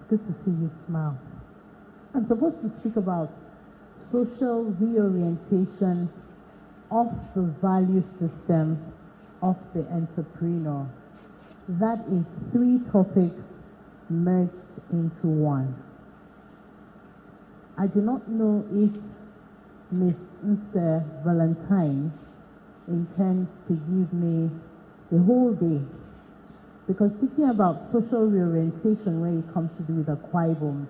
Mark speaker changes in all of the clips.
Speaker 1: good to see you smile. I'm supposed to speak about social reorientation of the value system of the entrepreneur. That is 3 topics merged into one. I do not know if Miss Nse Valentine intends to give me the whole day, because thinking about social reorientation when it comes to do with Akwa Ibom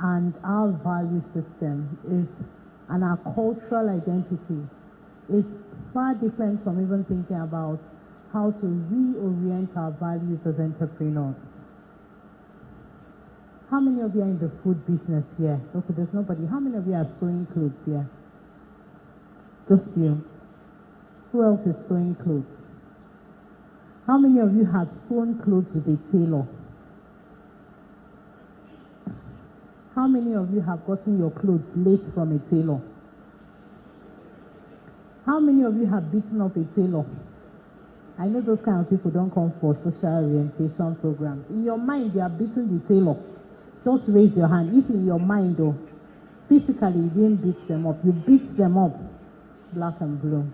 Speaker 1: and our value system and our cultural identity is far different from even thinking about how to reorient our values as entrepreneurs. How many of you are in the food business here? Okay, there's nobody. How many of you are sewing clothes here? Just you. Who else is sewing clothes? How many of you have sewn clothes with a tailor? How many of you have gotten your clothes late from a tailor? How many of you have beaten up a tailor? I know those kind of people don't come for social orientation programs. In your mind, you are beating the tailor. Just raise your hand. If in your mind, though, physically you didn't beat them up, you beat them up, black and blue.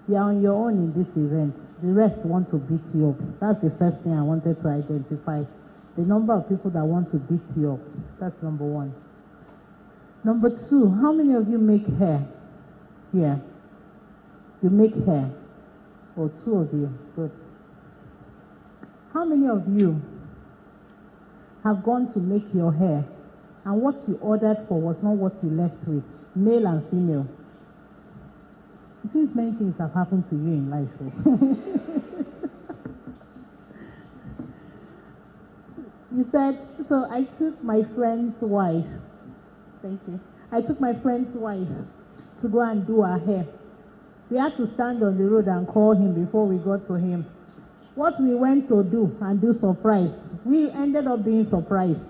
Speaker 1: You are on your own in this event. The rest want to beat you up. That's the first thing I wanted to identify. The number of people that want to beat you up. That's number 1. Number 2, how many of you make hair here? You make hair? Or 2 of you? Good. How many of you have gone to make your hair and what you ordered for was not what you left with? Male and female. It seems many things have happened to you in life. You said, so I took my friend's wife. Thank you. I took my friend's wife to go and do her hair. We had to stand on the road and call him before we got to him. What we went to do and do surprise, we ended up being surprised.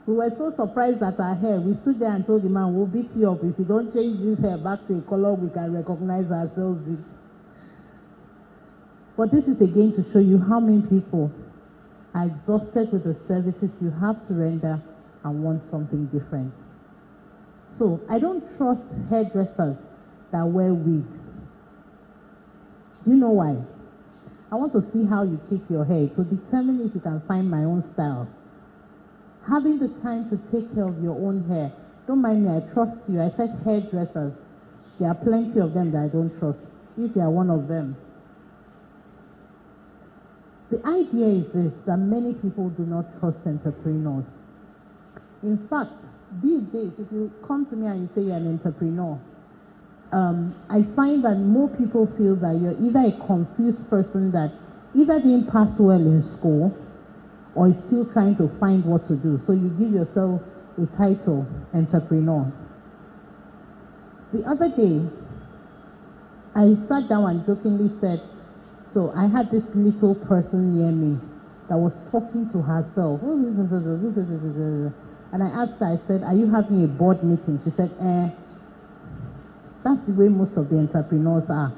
Speaker 1: We were so surprised at our hair. We stood there and told the man, we'll beat you up. If you don't change this hair back to a color we can recognize ourselves in. But this is again to show you how many people are exhausted with the services you have to render and want something different. So I don't trust hairdressers that wear wigs. Do you know why? I want to see how you keep your hair to determine if you can find my own style. Having the time to take care of your own hair. Don't mind me, I trust you. I said hairdressers. There are plenty of them that I don't trust. If you are one of them. The idea is this, that many people do not trust entrepreneurs. In fact, these days, if you come to me and you say you're an entrepreneur, I find that more people feel that you're either a confused person that either didn't pass well in school or is still trying to find what to do. So you give yourself a title, entrepreneur. The other day, I sat down and jokingly said, so I had this little person near me that was talking to herself. And I asked her, I said, are you having a board meeting? She said, that's the way most of the entrepreneurs are.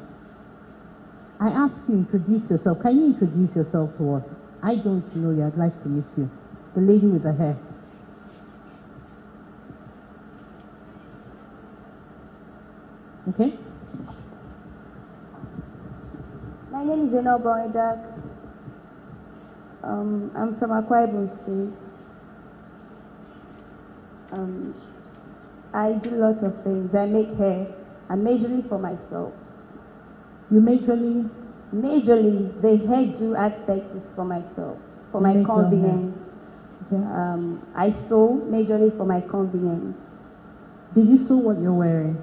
Speaker 1: I asked you, introduce yourself. Can you introduce yourself to us? I don't know you. I'd like to meet you. The lady with the hair. Okay?
Speaker 2: My name is Enoboidak. I'm from Akwa Ibom State. I do lots of things. I make hair. I'm majorly for myself.
Speaker 1: You majorly?
Speaker 2: Majorly, the hairdo aspect is for myself, for my convenience.
Speaker 1: Okay.
Speaker 2: I sew majorly for my convenience.
Speaker 1: Did you sew what you're wearing?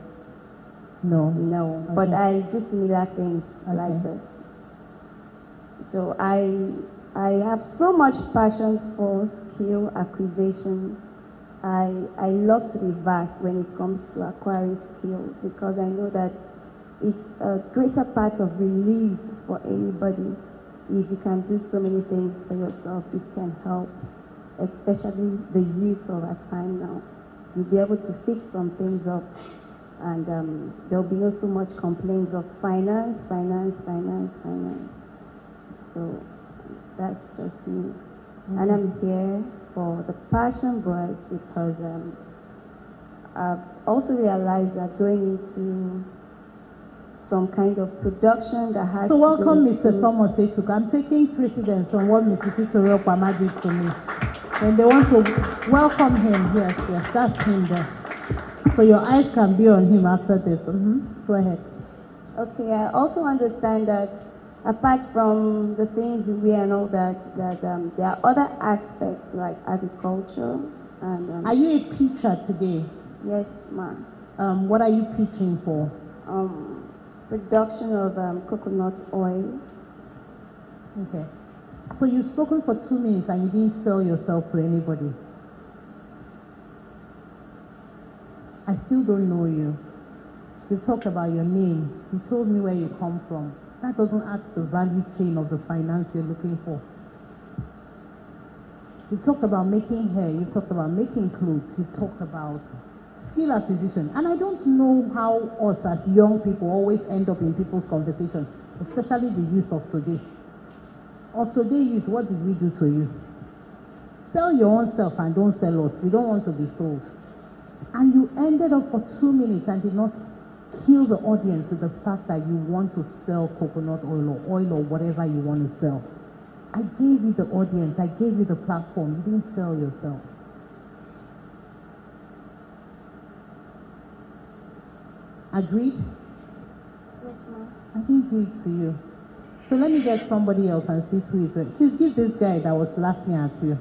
Speaker 1: No.
Speaker 2: No,
Speaker 1: Okay.
Speaker 2: but I do similar things like this. So I have so much passion for skill acquisition. I love to be vast when it comes to acquiring skills because I know that it's a greater part of relief for anybody. If you can do so many things for yourself, it can help, especially the youth of our time now. You'll be able to fix some things up, and there'll be also much complaints of finance. So that's just me. And I'm here for the Passion Boys because I've also realized that going into some kind of production that has
Speaker 1: So welcome,
Speaker 2: to
Speaker 1: Mr. Thomas Etuk. I'm taking precedence from what Mrs. Itoriel Kwama did to me. When they want to welcome him, yes, that's him there. So your eyes can be on him after this. Go ahead.
Speaker 2: Okay, I also understand that apart from the things we wear and all that, there are other aspects like agriculture and...
Speaker 1: Are you a pitcher today?
Speaker 2: Yes, ma'am.
Speaker 1: What are you pitching for?
Speaker 2: Production of coconut oil.
Speaker 1: Okay. So you've spoken for 2 minutes and you didn't sell yourself to anybody. I still don't know you. You talked about your name. You told me where you come from. That doesn't add to the value chain of the finance you're looking for. You talked about making hair. You talked about making clothes. You talked about skill acquisition. And I don't know how us as young people always end up in people's conversation, especially the youth of today. Of today youth, what did we do to you? Sell your own self and don't sell us. We don't want to be sold. And you ended up for 2 minutes and did not kill the audience with the fact that you want to sell coconut oil or whatever you want to sell. I gave you the audience. I gave you the platform. You didn't sell yourself. Agreed?
Speaker 2: Yes, ma'am.
Speaker 1: I didn't do it to you. So let me get somebody else and see who is it. Please give this guy that was laughing at you.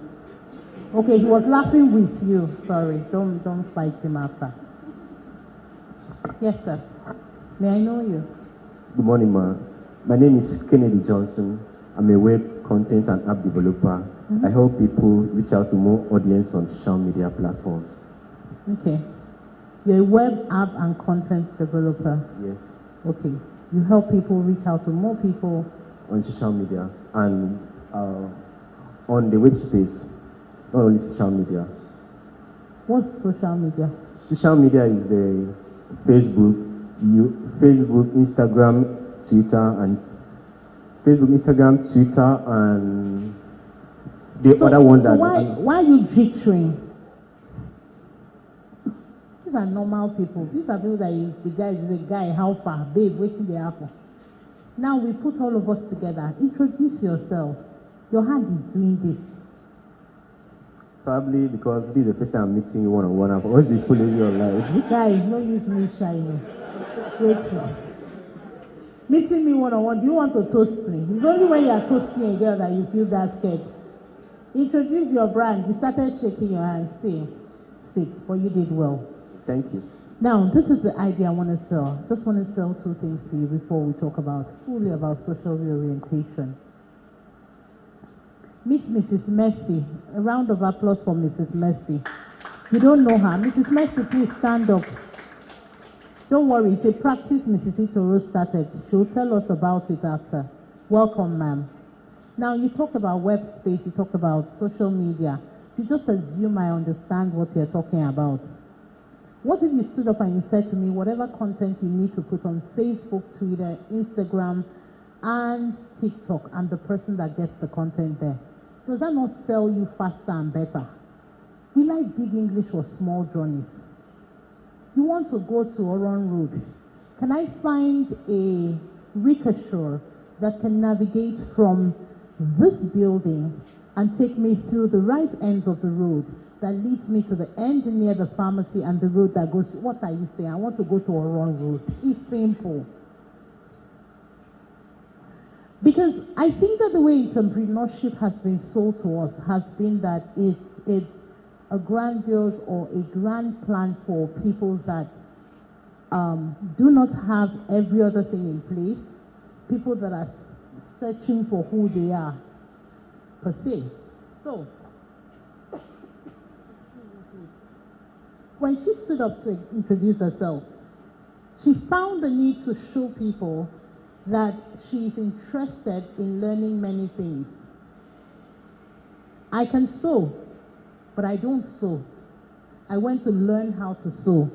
Speaker 1: Okay, he was laughing with you. Sorry, don't fight him after. Yes, sir. May I know you?
Speaker 3: Good morning, ma. My name is Kennedy Johnson. I'm a web content and app developer. I help people reach out to more audience on social media platforms.
Speaker 1: Okay. You're a web app and content developer.
Speaker 3: Yes.
Speaker 1: Okay. You help people reach out to more people
Speaker 3: on social media and on the web space, not only social media.
Speaker 1: What's social media?
Speaker 3: Social media is the Facebook, Instagram, Twitter, and the other ones that.
Speaker 1: Why are you jittering? These are normal people. These are people that is the guy, how far, babe, waiting the apple. Now we put all of us together. Introduce yourself. Your hand is doing this.
Speaker 3: Probably because this is the first time I'm meeting you one-on-one. I've always been following you online.
Speaker 1: Guys, no use me shying. Wait. Meeting me one-on-one, do you want to toast me? It's only when you are toasting a girl that you feel that scared. Introduce your brand. You started shaking your hand. Sit, but you did well.
Speaker 3: Thank you.
Speaker 1: Now, this is the idea I want to sell. Just want to sell 2 things to you before we talk fully about social reorientation. Meet Mrs. Mercy. A round of applause for Mrs. Mercy. You don't know her. Mrs. Mercy, please stand up. Don't worry, it's a practice Mrs. Itoro started. She'll tell us about it after. Welcome, ma'am. Now, you talked about web space, you talked about social media. You just assume I understand what you're talking about. What if you stood up and you said to me, whatever content you need to put on Facebook, Twitter, Instagram, and TikTok, I'm the person that gets the content there. Does that not sell you faster and better? We like big English or small journeys. You want to go to Oron Road. Can I find a rickshaw that can navigate from this building and take me through the right ends of the road that leads me to the end near the pharmacy and the road that goes, what are you saying? I want to go to Oron Road. It's simple. Because I think that the way entrepreneurship has been sold to us has been that it's a grandiose or a grand plan for people that do not have every other thing in place, people that are searching for who they are, per se. So, when she stood up to introduce herself, she found the need to show people that she is interested in learning many things. I can sew, but I don't sew. I went to learn how to sew.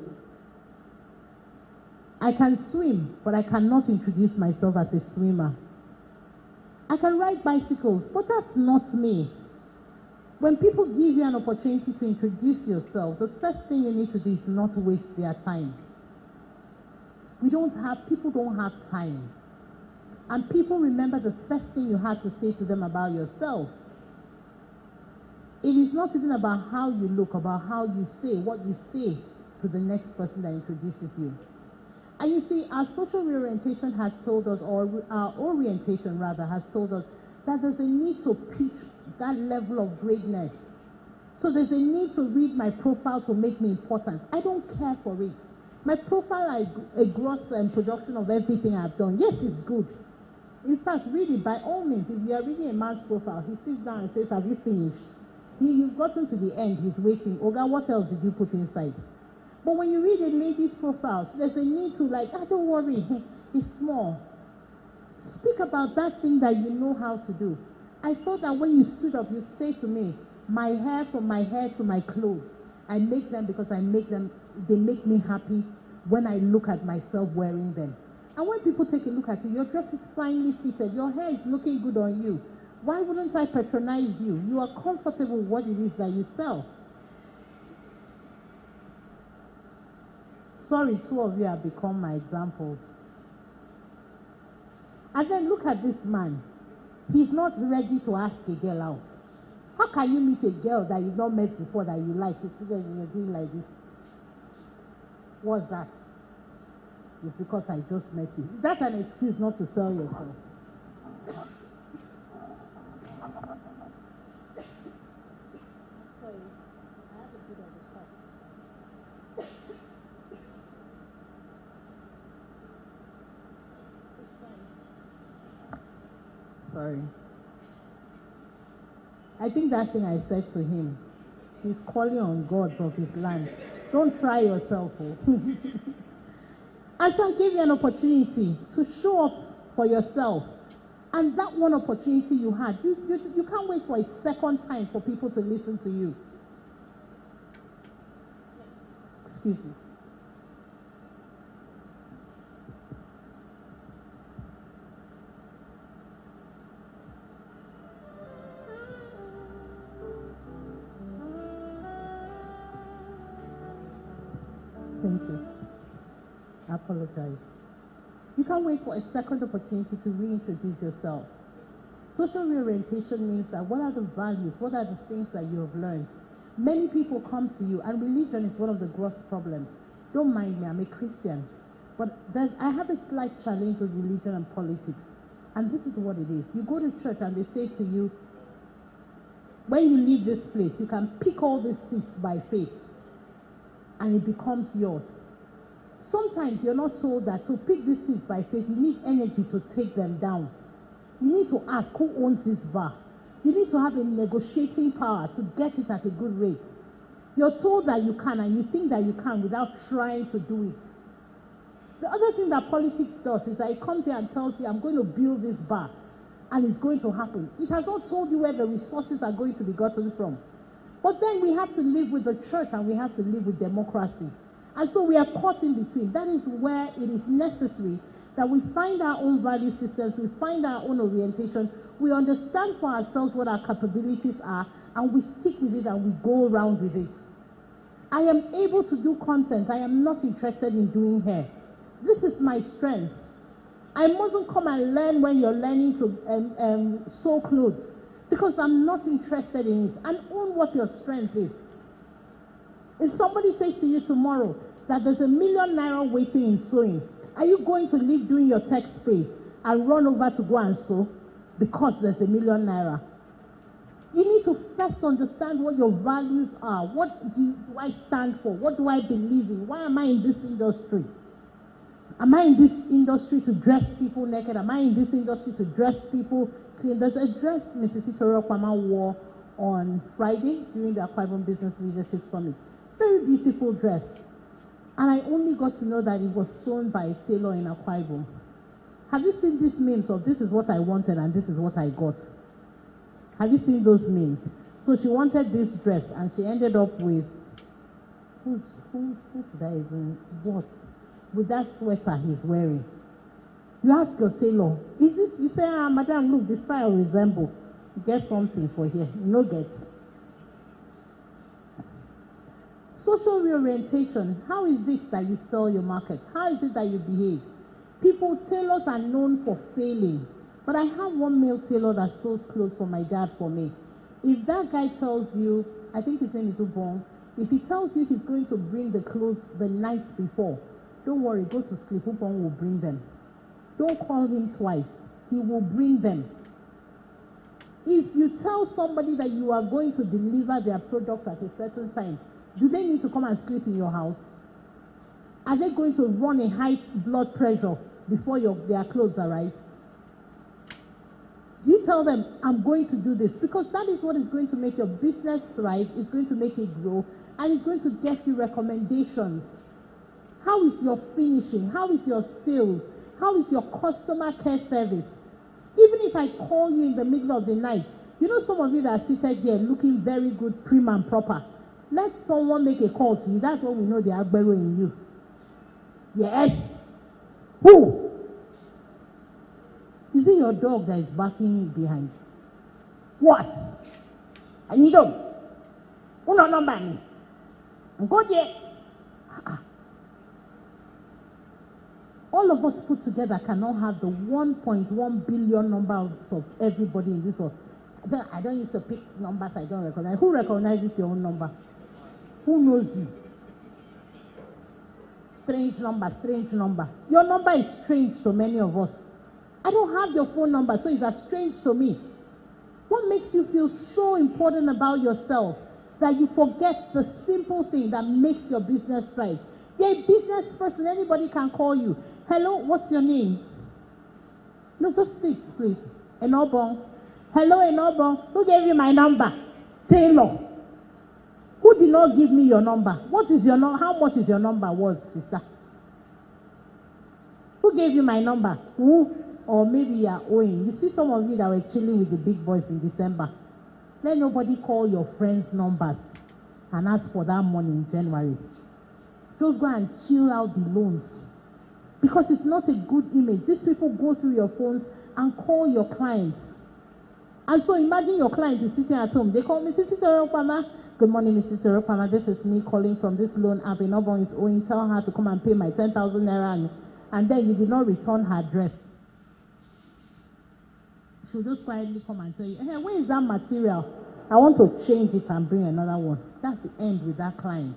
Speaker 1: I can swim, but I cannot introduce myself as a swimmer. I can ride bicycles, but that's not me. When people give you an opportunity to introduce yourself, the first thing you need to do is not waste their time. People don't have time. And people remember the first thing you had to say to them about yourself. It is not even about how you look, about how you say, what you say to the next person that introduces you. And you see, our social reorientation has told us, or our orientation rather, has told us that there's a need to pitch that level of greatness. So there's a need to read my profile to make me important. I don't care for it. My profile is a gross production of everything I've done. Yes, it's good. In fact, read it by all means. If you are reading a man's profile, he sits down and says, have you finished? You've gotten to the end, he's waiting. Oga, what else did you put inside? But when you read a lady's profile, there's a need to don't worry, it's small. Speak about that thing that you know how to do. I thought that when you stood up, you'd say to me, my hair, from my hair to my clothes, I make them because they make me happy when I look at myself wearing them. And when people take a look at you, your dress is finely fitted, your hair is looking good on you. Why wouldn't I patronize you? You are comfortable with what it is that you sell. Sorry, two of you have become my examples. And then look at this man. He's not ready to ask a girl out. How can you meet a girl that you've not met before that you like? You're doing like this. What's that? It's because I just met you. That's an excuse not to sell yourself. Sorry, I have a bit of a cough. Sorry. I think that thing I said to him, he's calling on gods of his land. Don't try yourself. And so I gave you an opportunity to show up for yourself. And that one opportunity you had, you can't wait for a second time for people to listen to you. Excuse me. Thank you. I apologize. You can't wait for a second opportunity to reintroduce yourself. Social reorientation means that what are the values, what are the things that you have learned? Many people come to you, and religion is one of the gross problems. Don't mind me, I'm a Christian. But I have a slight challenge with religion and politics. And this is what it is. You go to church and they say to you, when you leave this place, you can pick all these seats by faith. And it becomes yours. Sometimes you're not told that to pick these seats by faith, you need energy to take them down. You need to ask who owns this bar. You need to have a negotiating power to get it at a good rate. You're told that you can, and you think that you can without trying to do it. The other thing that politics does is that it comes here and tells you, I'm going to build this bar, and it's going to happen. It has not told you where the resources are going to be gotten from. But then we have to live with the church, and we have to live with democracy. And so we are caught in between. That is where it is necessary that we find our own value systems, we find our own orientation, we understand for ourselves what our capabilities are, and we stick with it and we go around with it. I am able to do content. I am not interested in doing hair. This is my strength. I mustn't come and learn when you're learning to sew clothes, because I'm not interested in it. And own what your strength is. If somebody says to you tomorrow that there's ₦1 million waiting in sewing, are you going to leave doing your tech space and run over to go and sew because there's ₦1 million? You need to first understand what your values are. What do I stand for? What do I believe in? Why am I in this industry? Am I in this industry to dress people naked? Am I in this industry to dress people clean? There's a dress Mrs. Itori Okwama wore on Friday during the Akwa Ibom Business Leadership Summit. Very beautiful dress. And I only got to know that it was sewn by a tailor in Akwa Ibom. Have you seen these memes of this is what I wanted and this is what I got? Have you seen those memes? So she wanted this dress and she ended up with, who did I even, what? With that sweater he's wearing. You ask your tailor, is this, you say, madam, look, the style resemble. Get something for here. You know, get. Social reorientation. How is it that you sell your market? How is it that you behave? People, tailors are known for failing. But I have one male tailor that sews clothes for my dad for me. If that guy tells you, I think his name is Ubong, if he tells you he's going to bring the clothes the night before, don't worry, go to sleep. Ubong will bring them. Don't call him twice. He will bring them. If you tell somebody that you are going to deliver their products at a certain time, do they need to come and sleep in your house? Are they going to run a high blood pressure before their clothes arrive? Do you tell them, I'm going to do this? Because that is what is going to make your business thrive, it's going to make it grow, and it's going to get you recommendations. How is your finishing? How is your sales? How is your customer care service? Even if I call you in the middle of the night, you know some of you that are seated here looking very good, prim and proper. Let someone make a call to you. That's when we know they are burying you. Yes. Who? Is it your dog that is barking behind? What? I need them. Uno number me. Go there. All of us put together cannot have the 1.1 billion number of everybody in this world. I don't used to pick numbers I don't recognize. Who recognizes your own number? Who knows you? Strange number, strange number. Your number is strange to many of us. I don't have your phone number, so it's as strange to me. What makes you feel so important about yourself that you forget the simple thing that makes your business thrive? You're a business person, anybody can call you. Hello, what's your name? No, just sit, please. Enobong. Hello, Enobong. Who gave you my number? Taylor. Who did not give me your number? What is your number? How much is your number worth, sister? Who gave you my number? Who? Or maybe you are owing. You see some of you that were chilling with the big boys in December. Let nobody call your friends' numbers and ask for that money in January. Just go and chill out the loans. Because it's not a good image. These people go through your phones and call your clients. And so imagine your client is sitting at home. They call me, Mrs. Teropama. Good morning, Mrs. Teropama. This is me calling from this loan app. Inobon is owing. Tell her to come and pay my 10,000 naira. And then you did not return her dress. She'll just quietly come and tell you, hey, where is that material? I want to change it and bring another one. That's the end with that client.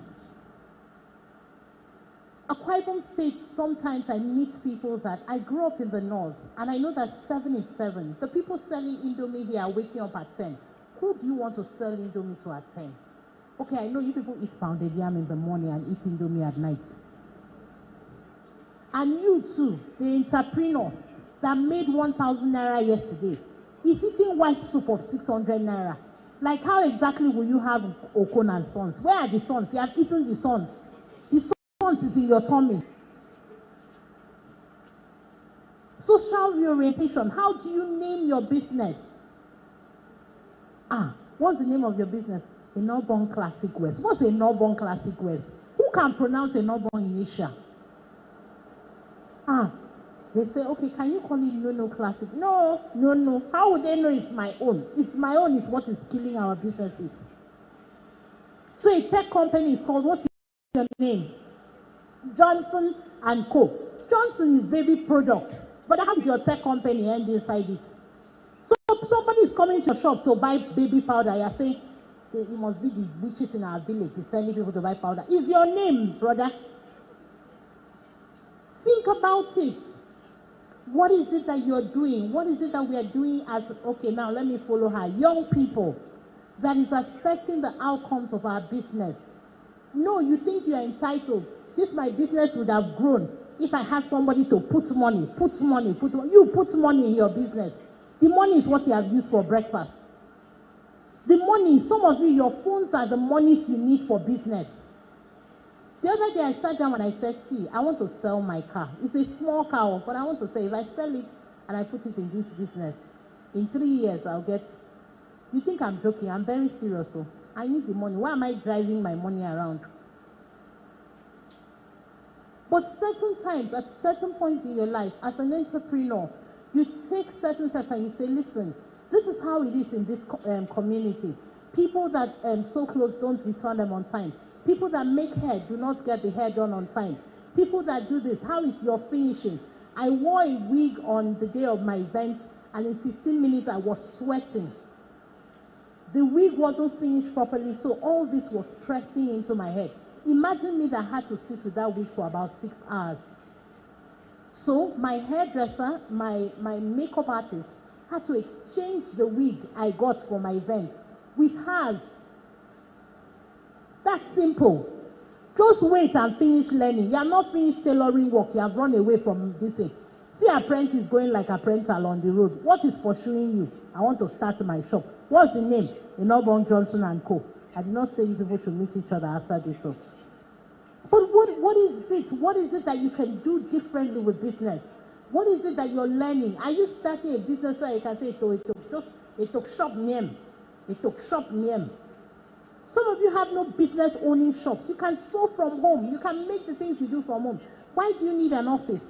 Speaker 1: Akwa Ibom State, sometimes I meet people that I grew up in the north, and I know that 7 is 7. The people selling Indomie here are waking up at 10. Who do you want to sell Indomie to at 10? Okay, I know you people eat pounded yam in the morning and eat Indomie at night. And you too, the entrepreneur that made 1,000 naira yesterday is eating white soup of 600 naira. Like, how exactly will you have Okon and Sons? Where are the sons? You have eaten the sons. The sons is in your tummy. Social reorientation. How do you name your business? What's the name of your business? Enobong Classic West. What's Enobong Classic West? Who can pronounce Enobong in Asia? They say, okay, can you call it No Classic? No. How would they know it's my own? It's my own is what is killing our businesses. So a tech company is called, what's your name? Johnson and Co. Johnson is baby products. But how did your tech company end inside it? So somebody is coming to your shop to buy baby powder. You're saying, it must be the witches in our village is sending people to buy powder. Is your name, brother? Think about it. What is it that you're doing? What is it that we are doing as, okay, now let me follow her, young people, that is affecting the outcomes of our business? No, you think you are entitled. My business would have grown if I had somebody to put money. You put money in your business. The money is what you have used for breakfast. The money, some of you, your phones are the monies you need for business. The other day I sat down and I said, see, I want to sell my car. It's a small car, but I want to say, if I sell it and I put it in this business, in 3 years I'll get, you think I'm joking? I'm very serious. So I need the money. Why am I driving my money around? But certain times, at certain points in your life, as an entrepreneur, you take certain steps and you say, listen, this is how it is in this community. People that sew clothes don't return them on time. People that make hair do not get the hair done on time. People that do this, how is your finishing? I wore a wig on the day of my event, and in 15 minutes I was sweating. The wig wasn't finished properly, so all this was pressing into my head. Imagine me that had to sit with that wig for about 6 hours. So my hairdresser, my makeup artist, had to exchange the wig I got for my event with hers. That's simple. Just wait and finish learning. You are not finished tailoring work. You have run away from this thing. See apprentice going like apprentice on the road. What is pursuing you? I want to start my shop. What's the name? Inobong Johnson and Co. I did not say you people should meet each other after this. So. But what is it? What is it that you can do differently with business? What is it that you're learning? Are you starting a business where you can say it took shop name? It took shop name. Some of you have no business owning shops. You can sew from home. You can make the things you do from home. Why do you need an office?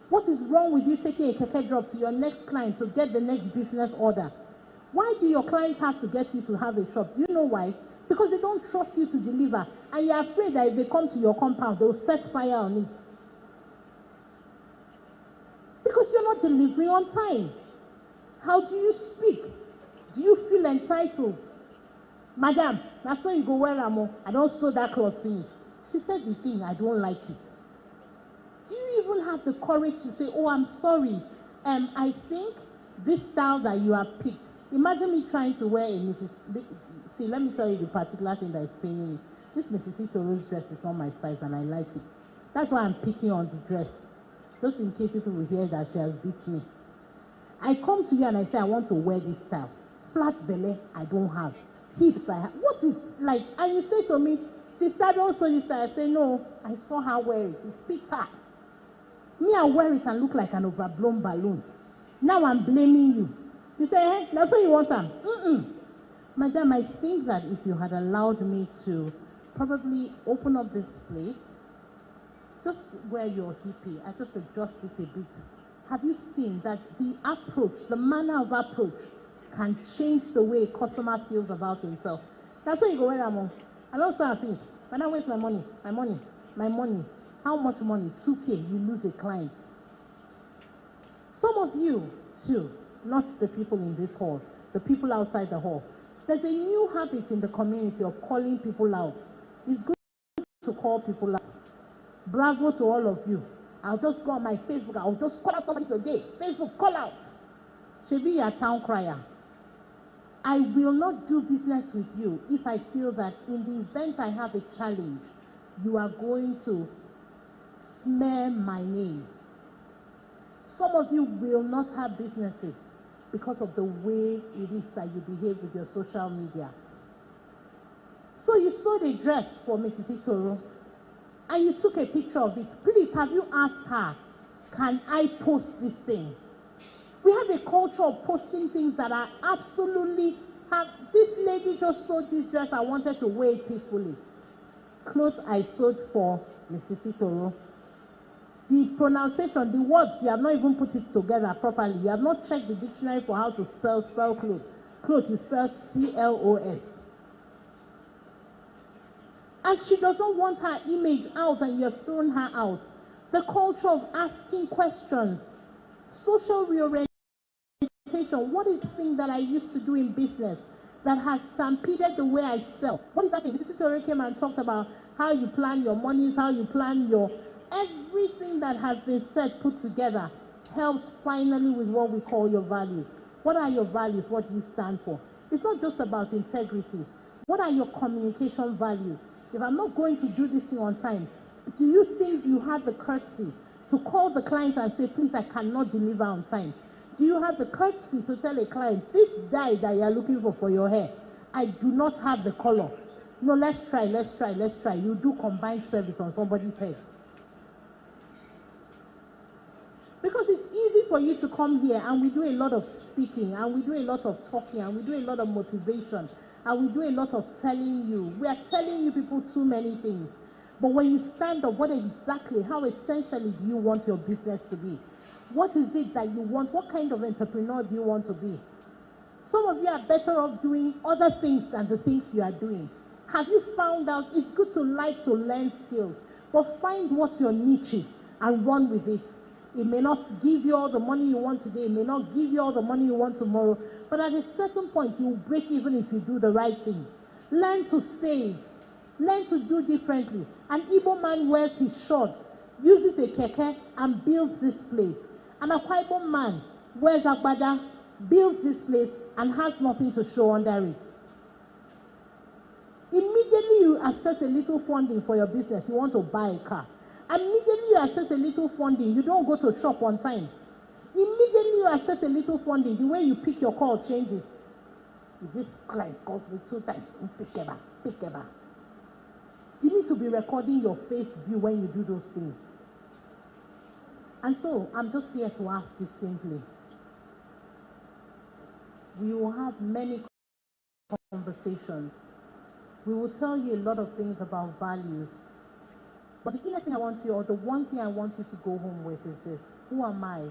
Speaker 1: What is wrong with you taking a keke drop to your next client to get the next business order? Why do your clients have to get you to have a shop? Do you know why? Because they don't trust you to deliver. And you're afraid that if they come to your compound, they'll set fire on it. Because you're not delivering on time. How do you speak? Do you feel entitled? Madam, that's why you go, where am I? I don't sew that cloth finish. She said the thing, I don't like it. Do you even have the courage to say, oh, I'm sorry. I think this style that you have picked. Imagine me trying to wear a Mrs. See, let me tell you the particular thing that is paining me. This Mrs. Itoro's dress is not my size and I like it. That's why I'm picking on the dress. Just in case people will hear that she has beat me. I come to you and I say, I want to wear this style. Flat belly, I don't have. Hips, I have. What is, like, and you say to me, sister, don't sew this style. I say, no, I saw her wear it. It fits her. Me, I wear it and look like an overblown balloon. Now I'm blaming you. You say, hey, that's what you want them. Madam, I think that if you had allowed me to probably open up this place, just wear your hippie, I just adjust it a bit. Have you seen that the approach, the manner of approach, can change the way a customer feels about himself? That's why you go, where am I? I don't say I finish. When I waste my money, my money. How much money? 2K, you lose a client. Some of you, too, not the people in this hall, the people outside the hall. There's a new habit in the community of calling people out. It's good to call people out. Bravo to all of you. I'll just go on my Facebook. I'll just call out somebody today. Facebook, call out. Should be a town crier. I will not do business with you if I feel that in the event I have a challenge, you are going to smear my name. Some of you will not have businesses because of the way it is that you behave with your social media. So you sewed a dress for Mrs. Itoro and you took a picture of it. Please, have you asked her, can I post this thing? We have a culture of posting things that are absolutely, this lady just sewed this dress, I wanted to wear it peacefully. Clothes I sewed for Mrs. Itoro. The pronunciation, the words, you have not even put it together properly. You have not checked the dictionary for how to spell clothes. Clothes is spelled C-L-O-S. And she doesn't want her image out and you have thrown her out. The culture of asking questions. Social reorientation. What is the thing that I used to do in business that has stampeded the way I sell? What is that thing? Mrs. Itoro came and talked about how you plan your monies, how you plan your... Everything that has been said, put together, helps finally with what we call your values. What are your values? What do you stand for? It's not just about integrity. What are your communication values? If I'm not going to do this thing on time, do you think you have the courtesy to call the client and say, please, I cannot deliver on time? Do you have the courtesy to tell a client, this dye that you're looking for your hair, I do not have the color. No, let's try. You do combined service on somebody's head. Because it's easy for you to come here and we do a lot of speaking and we do a lot of talking and we do a lot of motivation and we do a lot of telling you. We are telling you people too many things. But when you stand up, what exactly, how essentially do you want your business to be? What is it that you want? What kind of entrepreneur do you want to be? Some of you are better off doing other things than the things you are doing. Have you found out it's good to like to learn skills, but find what your niche is and run with it. It may not give you all the money you want today, it may not give you all the money you want tomorrow, but at a certain point you will break even if you do the right thing. Learn to save. Learn to do differently. An Igbo man wears his shorts, uses a keke, and builds this place. An Akwa Ibom man wears agbada, builds this place, and has nothing to show under it. Immediately you access a little funding for your business, you want to buy a car. Immediately you access a little funding, you don't go to shop on time. Immediately you access a little funding, the way you pick your call changes. If this client calls me 2 times, pick ever. You need to be recording your face view when you do those things. And so, I'm just here to ask you simply. We will have many conversations. We will tell you a lot of things about values. But the inner thing I want you, or the one thing I want you to go home with is this. Who am I?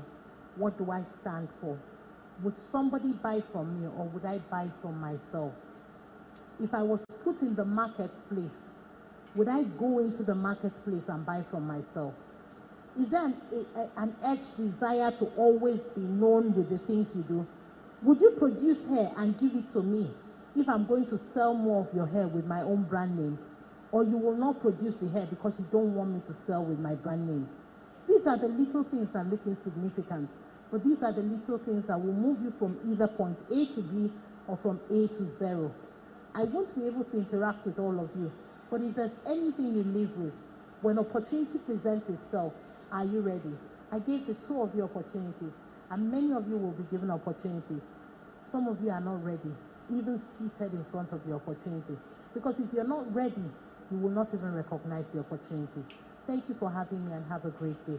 Speaker 1: What do I stand for? Would somebody buy from me, or would I buy from myself? If I was put in the marketplace, would I go into the marketplace and buy from myself? Is there an edge desire to always be known with the things you do? Would you produce hair and give it to me if I'm going to sell more of your hair with my own brand name? Or you will not produce the hair because you don't want me to sell with my brand name? These are the little things that look insignificant, but these are the little things that will move you from either point A to B or from A to 0. I won't be able to interact with all of you, but if there's anything you live with, when opportunity presents itself, are you ready? I gave the 2 of you opportunities, and many of you will be given opportunities. Some of you are not ready, even seated in front of the opportunity. Because if you're not ready, you will not even recognize the opportunity. Thank you for having me, and have a great day.